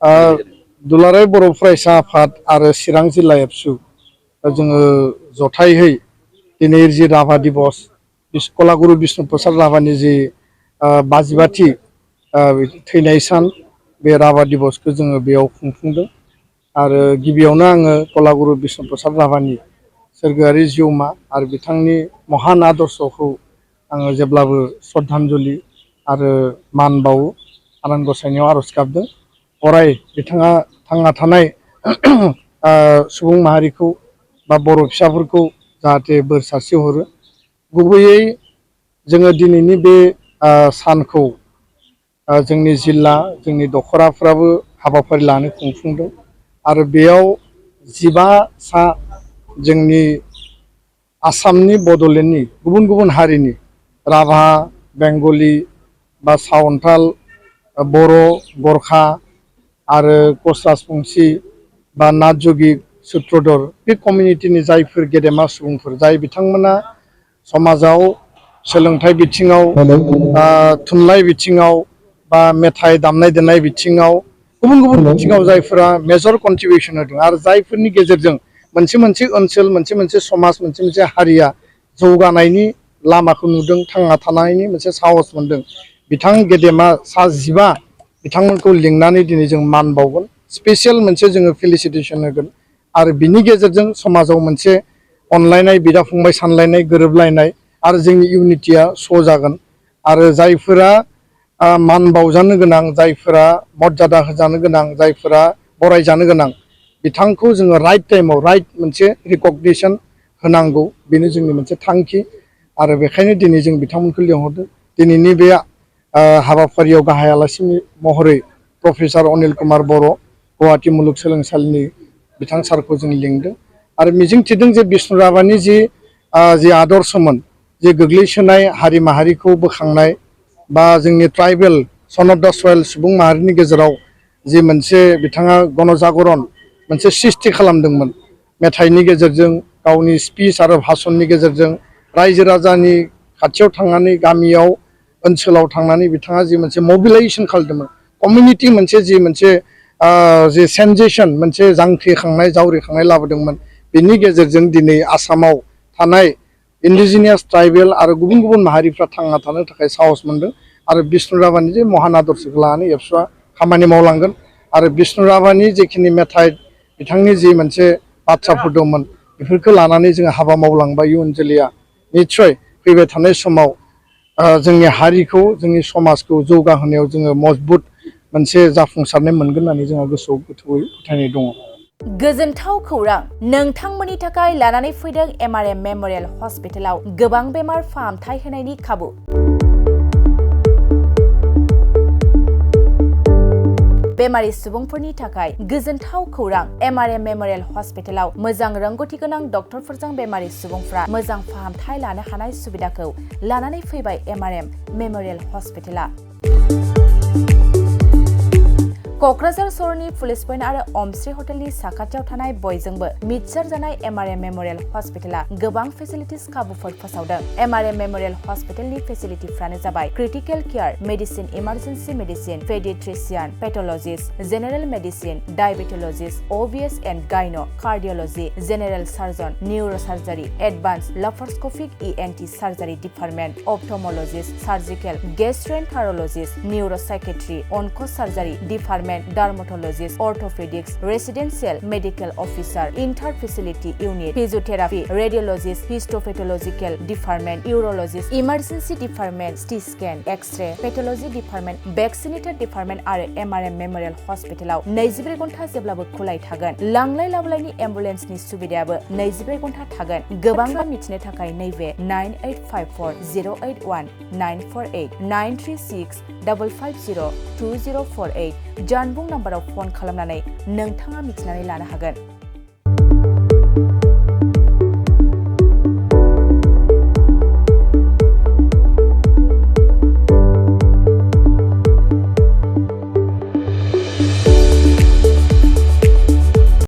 दुलाराय बर' फरायसा आफाद आरो चिरां जिल्ला एबसु जोङो जथायहै दिनै जि राभा दिबस कलागुरु बिष्णु प्रसाद राभानि जि 52थि थैनाय सान बे राभा दिबसखौ जोङो बेयाव खुंफुंदों आरो गिबियावनो आङो कलागुरु बिष्णु प्रसाद राभानि सोरगोआरि जिउमा आरो बिथांनि महान आदर्शखौ आङो जेब्लाबो श्रद्धांजलि आरो मान बावो आनान गसाइनियाव आरज गाबदों अराय बिथाङा थांना थानाय सुबुं माहारिखौ बा बर' फिसाफोरखौ जाहाथे बोर सारस्रिहरो गुबैयै जोङो दिनैनि बे सानखौ जोंनि जिल्ला जोंनि दखराफ्राबो हाबाफारि लानो खुंफुंदों आरो बेयाव 15 जोंनि आसामनि बड'लेण्डनि गुबुन गुबुन हारिनि राभा बेंगलि बा सावन्ताल बर' गरखा आरो कच राजबंसि बा नाथजोगिक सुत्रधर बे कमिउनिटिनि जायफोर गेदेमा सुबुंफोर जाय बिथांमोना समाजाव सोलोंथाइ बिथिङाव थुनलाइ बिथिङाव बा मेथाइ दामनाय देनाय बिथिङाव गुबुन गुबुन बिथिङाव जायफोरा मेजर कन्ट्रिबिउसन होदों आरो जायफोरनि गेजेरजों मोनसे मोनसे ओनसोल मोनसे मोनसे समाज मोनसे मोनसे हारिया जौगानायनि लामाखौ नुदों थांना थानायनि मोनसे साहस मोनदों बिथां गेदेमा सा 15 बिथांमोनखौ लिंनानै दिनै जों मान बावगोन स्पेसियेल मोनसे जोङो फेलिसिटेसन होगोन आरो बिनि गेजेरजों समाजाव मोनसे अनलायनाय बिदा फंबाय सानलायनाय गोरोबलायनाय आरो जोंनि इउनिटिया श' जागोन आरो जायफोरा मान बावजानो गोनां जायफोरा मर्यादा होजानो गोनां जायफोरा बरायजानो गोनां बिथांखौ जोङो राइट टाइमाव राइट मोनसे रिकगनिसन होनांगौ बेनो जोंनि मोनसे थांखि आरो बेखायनो दिनै जों बिथांमोनखौ लिंहरदों दिनैनि बे हाबाफारियाव गाहाय आलासि महरै प्रफेसर अनिल कुमार बर' गुवाहाटी मुलुगसोलोंसालिनि बिथां सारखौ जों लिंदों आरो मिजिंथिदों जे बिष्णु राभानि जि आदर्शमोन जे गोग्लैसोनाय हारि माहारिखौ बोखांनाय बा जोंनि ट्राइबेल सन अफ दा सयल सुबुं माहारिनि गेजेराव जि मोनसे बिथाङा गणजागरण मोनसे सृष्टि खालामदोंमोन मेथाइनि गेजेरजों गावनि स्पिच आरो भाषणनि गेजेरजों रायजो राजानि खाथियाव थांनानै गामियाव ओनसोलाव थांनानै बिथाङा जि मोनसे मबिलाइजेसन खालामदोंमोन कमिउनिटि मोनसे जे सेन्सेसन मोनसे जांख्रिखांनाय जावरिखांनाय लाबोदोंमोन बेनि गेजेरजों दिनै आसामाव थानाय इन्डिजिनियास ट्राइबेल आरो गुबुन गुबुन माहारिफ्रा थांना थानो थाखाय साहस मोनदों आरो बिष्णु राभानि जे महान आदर्शखौ लानानै एबसुआ खामानि मावलांगोन आरो बिष्णु राभानि जेखिनि मेथाइ बिथांनि जि मोनसे बाथ्राफोर दंमोन बेफोरखौ लानानै जोङो हाबा मावलांबा इयुन जोलैया निस्सय फैबाय थानाय समाव जोंनि हारिखौ जोंनि समाजखौ जौगाहोनायाव जोङो मजबुत मोनसे जाफुंसारनाय मोनगोन होननानै जोंहा गोसोआव गोथौयै फोथायनाय दङ। गोजोनथाव खौरां नोंथांमोननि थाखाय लानानै फैदों एमआरएम मेमोरियेल हस्पिटालाव गोबां बेमार फाहामथाय होनायनि खाबु। बेमारि सुबुंफोरनि थाखाय गोजोनथाव खौरां एमआरएम मेमोरियेल हस्पिटालाव मोजां रोंगौथि गोनां डक्टरफोरजों बेमारि सुबुंफ्रा मोजां फाहामथाय लानो हानाय सुबिदाखौ लानानै फैबाय एमआरएम मेमोरियेल हस्पिटाला। क'क्राझार सहरनि पुलिस पइन्ट आरो अमश्री हटेलनि साखाथियाव थानाय बयजोंबो मिथिसार जानाय एमआरएम मेमोरियेल हस्पिटाला गोबां फेसिलिटिस खाबुफोर फोसावदों। एमआरएम मेमोरियेल हस्पिटालनि फेसिलिटिफ्रानो जाबाय critical care medicine emergency medicine paediatrician pathologist general medicine diabetologist OBS and gynae cardiology general surgeon neurosurgery advance laparoscopic ENT surgery department ophthalmologist surgical gastroenterologist neuropsychiatry onco surgery department dermatologist orthopaedics residential medical officer inter facility unit physiotherapy radiologist histopathological department urologist emergency department CT scan X-ray pathology department vaccinator department आरो MRM Memorial हस्पिटालाव 24 घन्टा जेब्लाबो खुलाय थागोन। लांलाय लाबोलायनि एम्बुलेन्सनि सुबिदायाबो 24 घन्टा थागोन। गोबां मिथिनो थाखाय नैबे 9854081948 936550204 जानबुं नाम्बाराव फन खालामनानै नोंथाङा मिथिनानै लानो हागोन।